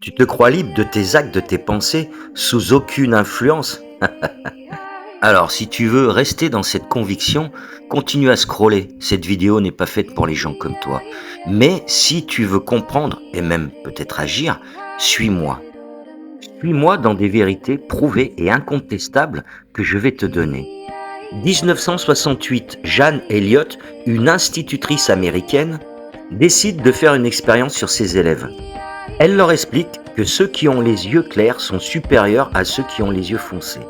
Tu te crois libre de tes actes, de tes pensées, sous aucune influence? Alors, si tu veux rester dans cette conviction, continue à scroller. Cette vidéo n'est pas faite pour les gens comme toi. Mais si tu veux comprendre et même peut-être agir, suis-moi. Suis-moi dans des vérités prouvées et incontestables que je vais te donner. 1968, Jeanne Elliott, une institutrice américaine, décide de faire une expérience sur ses élèves. Elle leur explique que ceux qui ont les yeux clairs sont supérieurs à ceux qui ont les yeux foncés.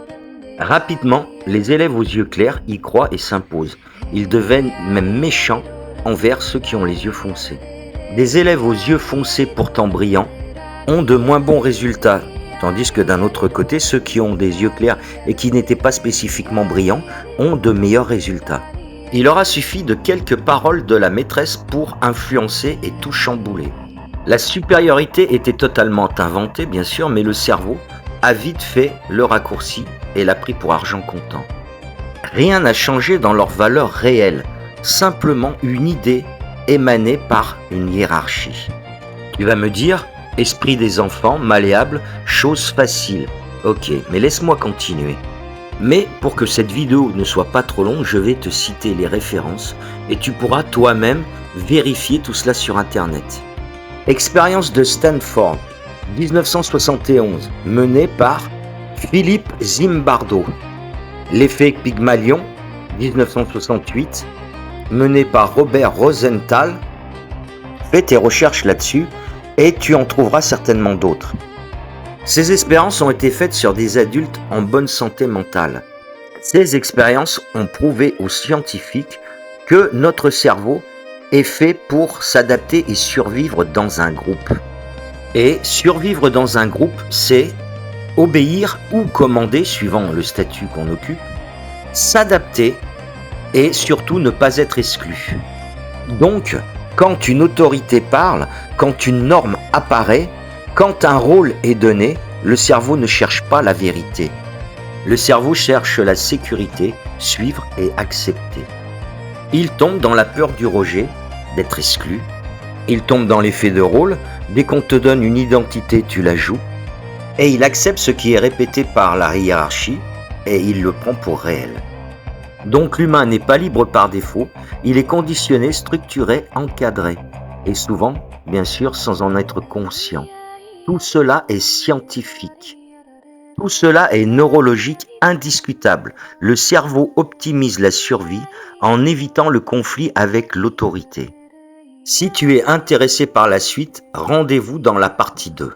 Rapidement, les élèves aux yeux clairs y croient et s'imposent. Ils deviennent même méchants envers ceux qui ont les yeux foncés. Des élèves aux yeux foncés pourtant brillants ont de moins bons résultats, tandis que d'un autre côté, ceux qui ont des yeux clairs et qui n'étaient pas spécifiquement brillants ont de meilleurs résultats. Il aura suffi de quelques paroles de la maîtresse pour influencer et tout chambouler. La supériorité était totalement inventée, bien sûr, mais le cerveau a vite fait le raccourci et l'a pris pour argent comptant. Rien n'a changé dans leur valeur réelle, simplement une idée émanée par une hiérarchie. Tu vas me dire, esprit des enfants, malléable, chose facile. Ok, mais laisse-moi continuer. Mais pour que cette vidéo ne soit pas trop longue, je vais te citer les références et tu pourras toi-même vérifier tout cela sur Internet. Expérience de Stanford, 1971, menée par Philippe Zimbardo. L'effet Pygmalion, 1968, mené par Robert Rosenthal. Fais tes recherches là-dessus et tu en trouveras certainement d'autres. Ces expériences ont été faites sur des adultes en bonne santé mentale. Ces expériences ont prouvé aux scientifiques que notre cerveau est fait pour s'adapter et survivre dans un groupe. Et survivre dans un groupe, c'est obéir ou commander, suivant le statut qu'on occupe, s'adapter et surtout ne pas être exclu. Donc, quand une autorité parle, quand une norme apparaît, quand un rôle est donné, le cerveau ne cherche pas la vérité. Le cerveau cherche la sécurité, suivre et accepter. Il tombe dans la peur du rejet, d'être exclu. Il tombe dans l'effet de rôle. Dès qu'on te donne une identité, tu la joues. Et il accepte ce qui est répété par la hiérarchie et il le prend pour réel. Donc l'humain n'est pas libre par défaut, il est conditionné, structuré, encadré. Et souvent, bien sûr, sans en être conscient. Tout cela est scientifique. Tout cela est neurologique indiscutable. Le cerveau optimise la survie en évitant le conflit avec l'autorité. Si tu es intéressé par la suite, rendez-vous dans la partie 2.